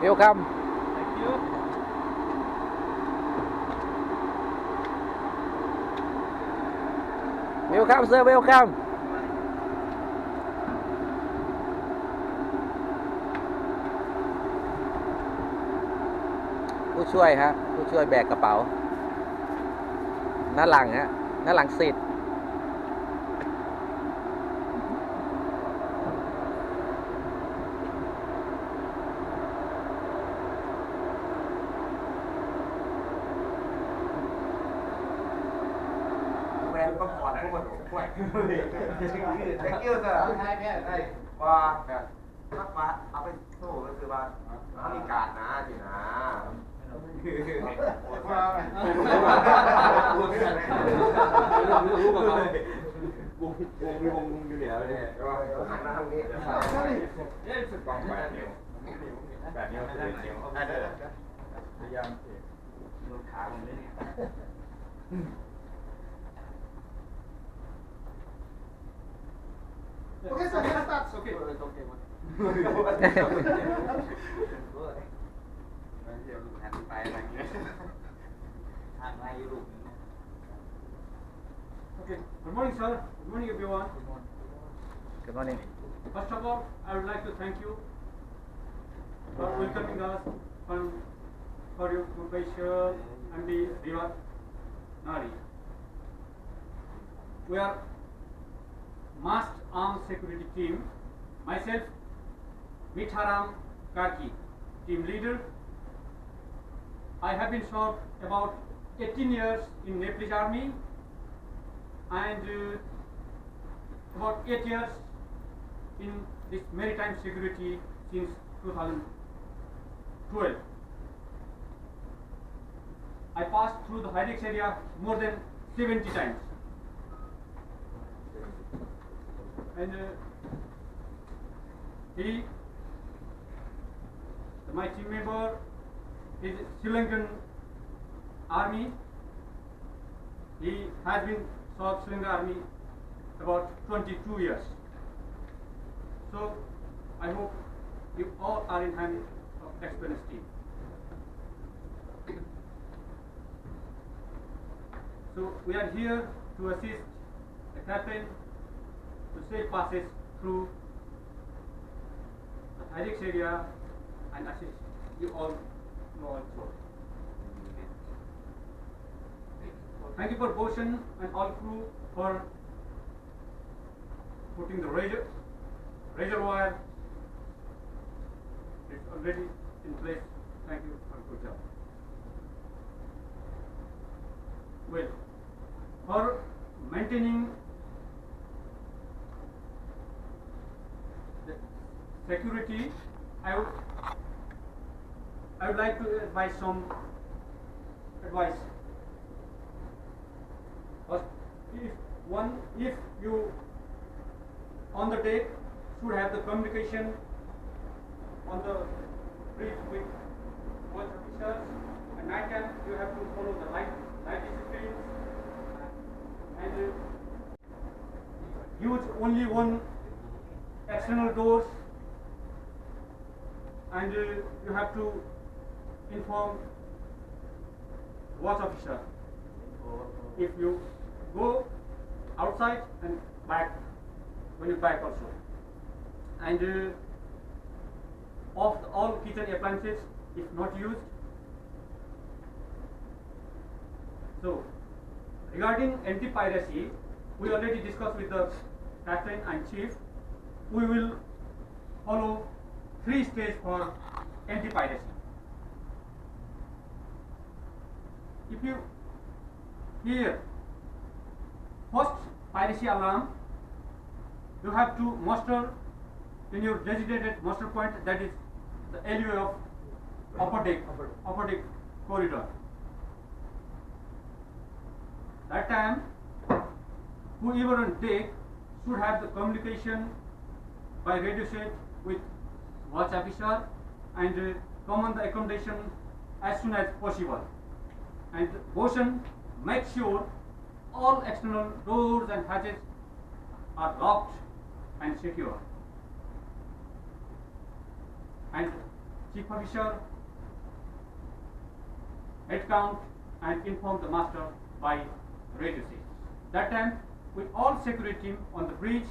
welcome. Thank you. Welcome sir, welcome. ผู้ช่วยฮะผู้ช่วยแบกกระเป๋าหน้าหลังฮะหน้าหลังสิทธิ์ แบรนด์ต้องก่อนทุกคนช่วย thank you sir ได้ว่าทักมาเอาไปสู้ก็คือว่าเขามีการนะสินะว่ารู้กับเขาวงอยู่เหนือเลยว่าหันมาทางนี้สึกกอง8 นิ้ว8 นิ้ว10 นิ้วพยายามโดนขาผมเลย Okay, sir, let's start. Okay. It's okay. Okay, good morning, sir. Good morning, everyone. Good morning. First of all, I would like to thank you for welcoming us for your compassion and the River Nari. We are masked armed security team. Myself, Mitharam Karki, team leader. I have been served about 18 years in Nepalese army and about 8 years in this maritime security since 2012. I passed through the Hydex area more than 70 times. And my team member is Sri Lankan army. He has been served Sri Lankan army about 22 years. So I hope you all are in hand of experienced team. So we are here to assist the captain to safe passes through the Hydex area and assist you all know also. Thank you for Boshan and all crew for putting the reservoir. It's already in place. Thank you for good job. Well, for maintaining the security, I would like to advise some advice. First, if you on the deck should have the communication on the bridge with watch officers. At night time you have to follow the light disciplines and use only one external doors, and you have to inform watch officer if you go outside and back when you back also, and off all kitchen appliances if not used. So regarding anti-piracy, we already discussed with the captain and chief. We will follow 3 stages for anti-piracy. If you hear first piracy alarm, you have to muster in your designated muster point, that is the alleyway of upper deck corridor. That time, whoever on deck should have the communication by radio set with watch officer and come on the accommodation as soon as possible. And Boshan, make sure all external doors and hatches are locked and secure. And chief officer, head count, and inform the master by radio signal. That time, we all security team on the bridge,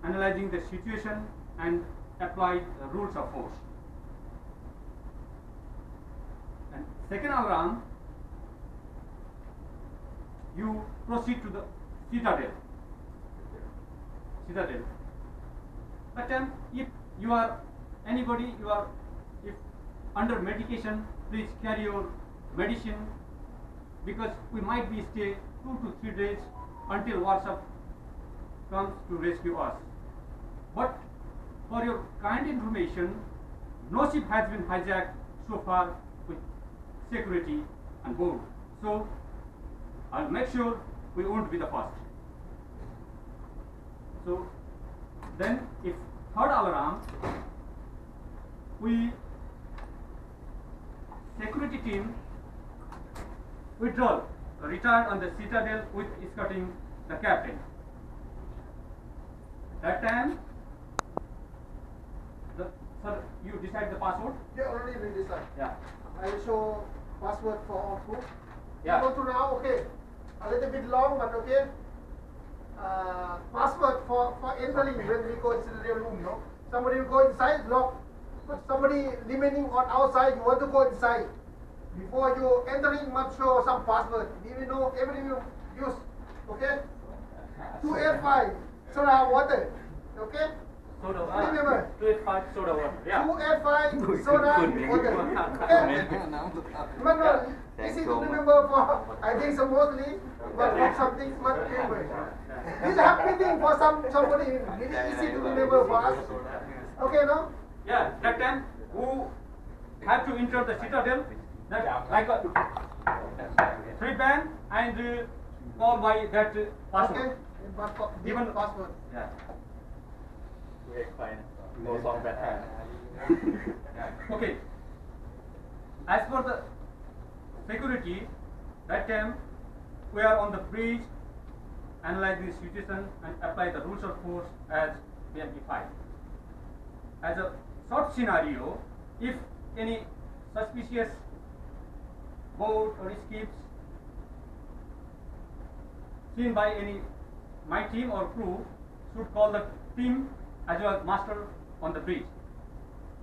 analyzing the situation and apply the rules of force. And second alarm, you proceed to the citadel. That time, if you are anybody, if under medication, please carry your medicine, because we might be stay 2 to 3 days until WhatsApp comes to rescue us. But for your kind information, no ship has been hijacked so far with security on board. So I'll make sure we won't be the first. So then, if third alarm, we security team withdraw, retired on the citadel with escorting the captain. That time, sir, you decide the password? Yeah, already been decided. Yeah. I will show password for all group. Yeah. Go to now, okay. A little bit long, but okay. Password for entering when we go into the room, no? Somebody will go inside, lock. But somebody remaining on outside, you want to go inside. Before you entering, must show some password. We will know everything you use, okay? 285, soda water, okay? Soda Remember. 285 soda water. Yeah. 285 soda water. Okay? Remember, easy to remember for, I think so mostly, but not something much remember. This is happening for somebody, really easy to remember for us. Okay, no? Yeah, that time who have to enter the citadel, that like a 3 band and call by that password. Okay? Given password. Yeah. Yeah. Okay. As for the security, that time we are on the bridge, analyze the situation and apply the rules of force as BMP5. As a short scenario, if any suspicious boat or skips seen by any my team or crew, should call the team as well as master on the bridge,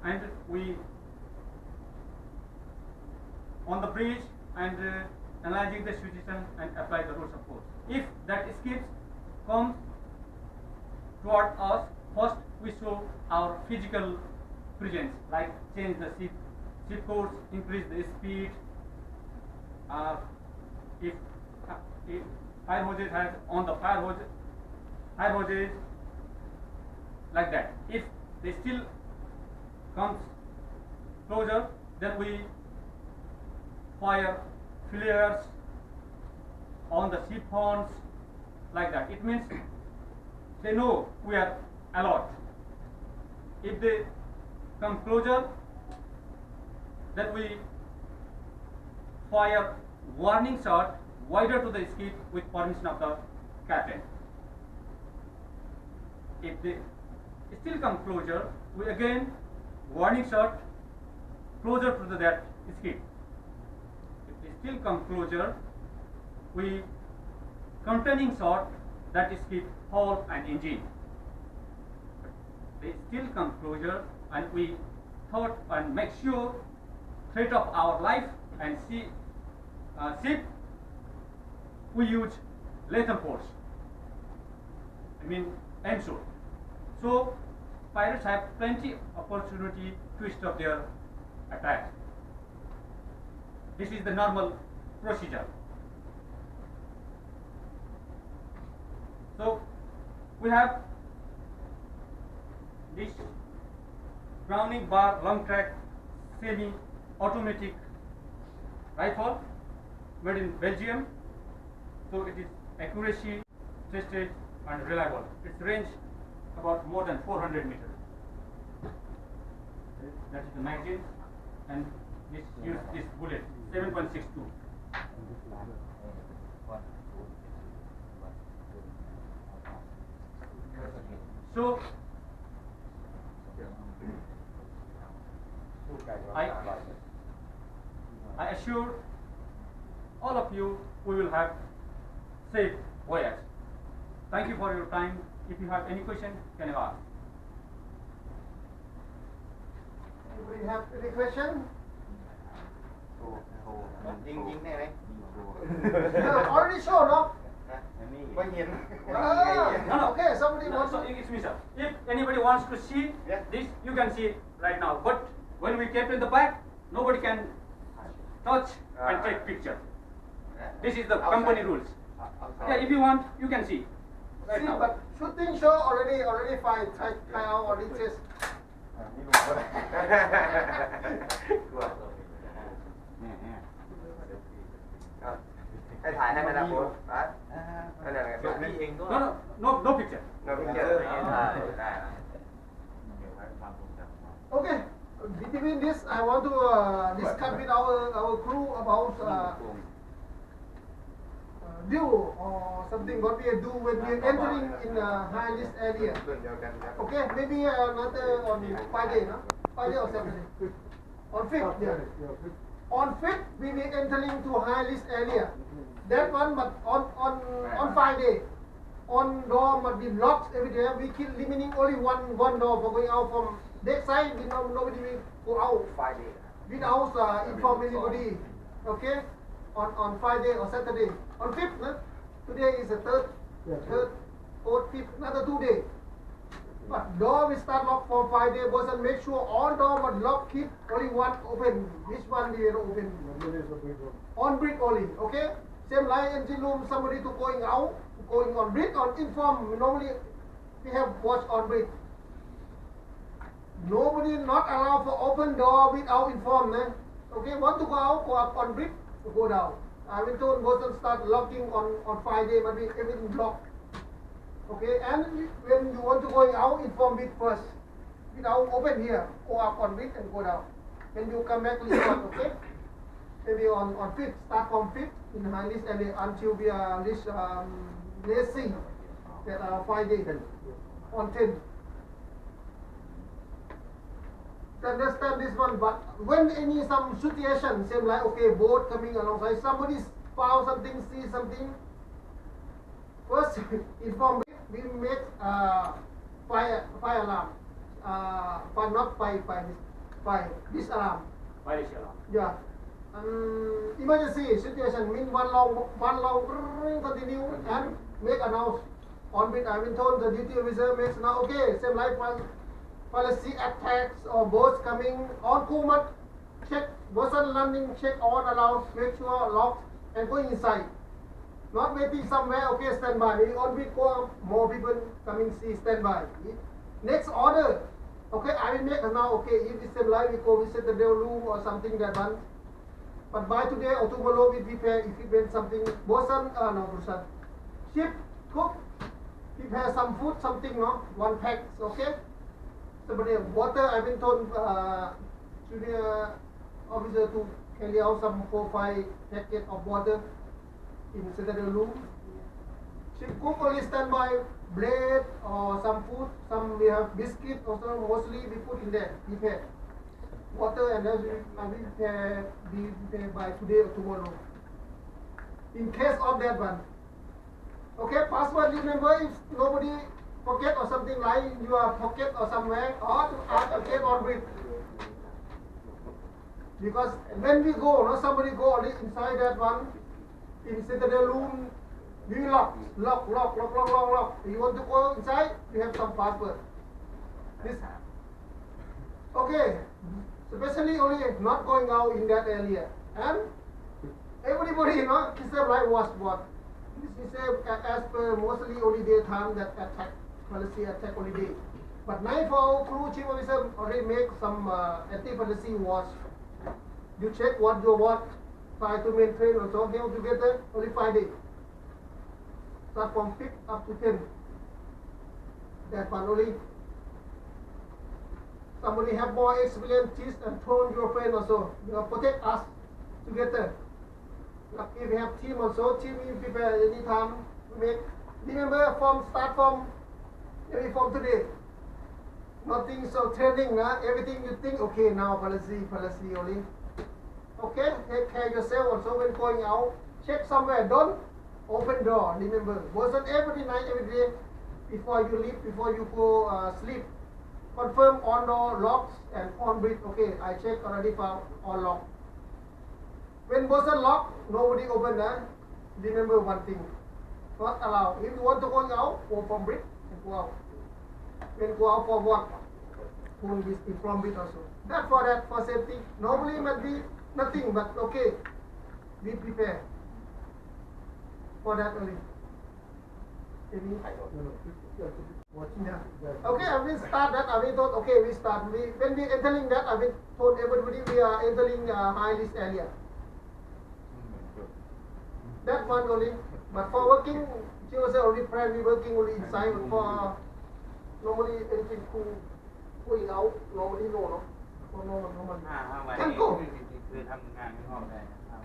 and we on the bridge and analyzing the situation and apply the rules of force. If that skips comes toward us, first we show our physical presence, like change the ship course, increase the speed. If fire hoses has on the fire hoses, like that. If they still comes closer, then we fire flares on the ship horns, like that. It means they know we are alert. If they come closer, then we fire warning shot wider to the skip with permission of the captain. If they still come closer, we again warning shot closer to that skip. If they still come closer, we containing shot that skip hull and engine. They still come closer, and we thought and make sure threat of our life and ship, we use lethal force. I mean ensure. So pirates have plenty opportunity to stop their attack. This is the normal procedure. So we have this Browning bar long track semi-automatic rifle made in Belgium. So it is accuracy tested and reliable. Its range about more than 400 meters. That is the magazine, and this use this bullet 7.62. So I assure all of you we will have safe voyage. Thank you for your time. If you have any question, can you ask? Anybody have any question? ยิงได้ไหม Already show, no? ไม่เห็น Ah, okay, somebody No, wants so to. excuse me, sir. If anybody wants to see Yeah. this, you can see right now. But when we kept in the back, nobody can touch and take picture. This is the company rules. Yeah, if you want, you can see. Right See, now. but shooting show already fine. Try out already test. นี่ลุงก็ได้กลัวให้ถ่ายให้ไหมนะผมนั่นแหละนี่เองก็ No picture. เราเพิ่งเจอได้ Okay. Between this, I want to discuss with our crew about do or something what we do when we are entering in a high risk area. เพื่อนเดียวกันครับ Okay, maybe another on Friday, no? Friday or Saturday? On 5th, yeah. On 5th, we will entering to high risk area. That one, but on Friday, on door must be locked every day. We keep limiting only one door for going out from that side. We nobody will go out Friday without inform anybody. Okay, on Friday or Saturday. On 5th, no? Today is the third, fourth, 5th, another 2 days. But door we start lock for Friday. Person make sure all door must lock. Keep only one open. Which one we will open? On brick only. Okay. Same like engine room. Somebody to going out, going on brick on inform. Normally we have watch on brick. Nobody not allowed for open door without inform. Okay. Want to go out? Go up on brick. Go down. I will told person start locking on Friday. But we everything blocked. Okay, and when you want to go out, inform it first. Without open here, go up on it and go down. When you come back, listen, okay? Maybe on 5th, start from 5th in high list and until we reach let's see that 5 days on 10th. Understand this one, but when any some situation, same like okay, boat coming alongside, somebody found something, see something. First, inform. We make fire alarm. But not fire this alarm. Yeah. Emergency situation mean one long continue and make announce. On bit I been told the duty officer makes now okay. Same like policy attacks or boats coming on Kumat. Check person landing. Check all alarms. Make sure locked and go inside. Not waiting somewhere, okay, stand by. We only go up, more people coming, see, stand by. Next order, okay, I will make now, okay, if it's same like we go visit the room or something that one. But by today or tomorrow we prepare, if it means something, bosun, ship, cook, prepare some food, something, no, one pack, okay. Somebody, water, I've been told, junior officer to carry out some 4-5 packet of water. In the room, she cook only stand by bread or some food. Some we have biscuit or some mostly we put in there. Prepare water and then we prepare by today or tomorrow. In case of that one, okay. Password remember if nobody forget or something like your pocket or somewhere or to add a check on it. Because when we go, no somebody go only inside that one. Inside the room, we lock. You want to go inside? We have some password. This, okay. Especially only not going out in that area. And everybody, you know, he said like what? He said as per mostly only daytime that attack policy attack only day. But night for our crew chief officer already make some anti-policy watch. You check what you want. Try to maintain also here together only 5 days. Start from 5th up to 10th. That one only. Somebody have more experience and told your friend also. You protect us together. If we have team also, team you prepare anytime. Make remember start from maybe from today. nothing so training, everything you think, okay, now policy only. Okay, take care yourself also when going out. Check somewhere, don't open door, remember. Wasn't every night, every day, before you leave, before you go sleep. Confirm on door locks and on breathe. Okay, I check already found all locked. When wasn't locked, nobody open. Remember one thing, not allowed. If you want to go out, go from breathe and go out. When go out for what? Go from breathe also. That for safety. Normally might be nothing, but okay, be prepared for that only. Okay, I will start that. I will thought, okay, we start. When we entering that, I will told everybody we are entering high risk area. That one only. But for working, she was already planned. We working only inside. For normally anything going out, normally no. Can go.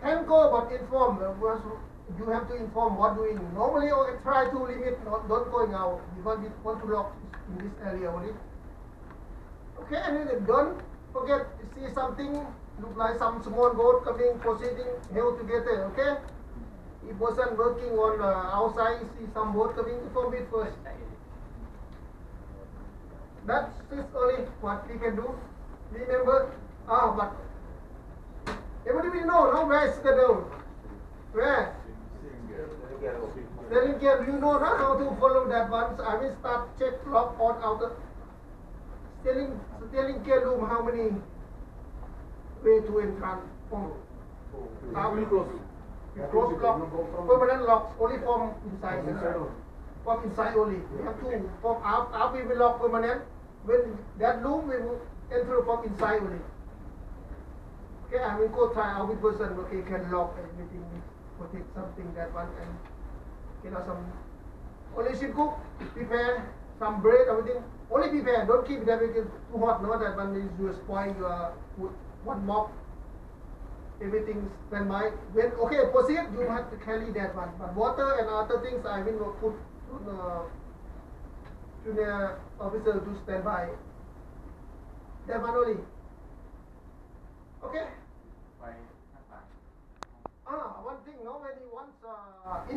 Can go, but inform. You have to inform what doing. Normally, try to limit, don't going out because we want to lock in this area only. Okay, and then don't forget to see something look like some small boat coming, proceeding, held together. Okay, if wasn't working on outside, see some boat coming, inform it first. That's only what we can do. Remember, but everybody know, no, where is the door? Where? Steering gear, you know how to follow that one. So I will start check lock on outer. Steering gear room, how many way to enter? Close lock, permanent locks, only from inside. From inside only. We have two. From out we will lock permanent. When that room we will enter from inside only. Okay, I will go try out with person. Okay, can lock everything. Protect something that one and some only should cook, prepare some bread, everything. Only prepare, don't keep that because too hot, no, that one is you spoil your food. One mop, everything stand by. When okay, proceed, you have to carry that one. But water and other things I will put on junior officer to stand by. That one only. Okay? One thing, no, when he wants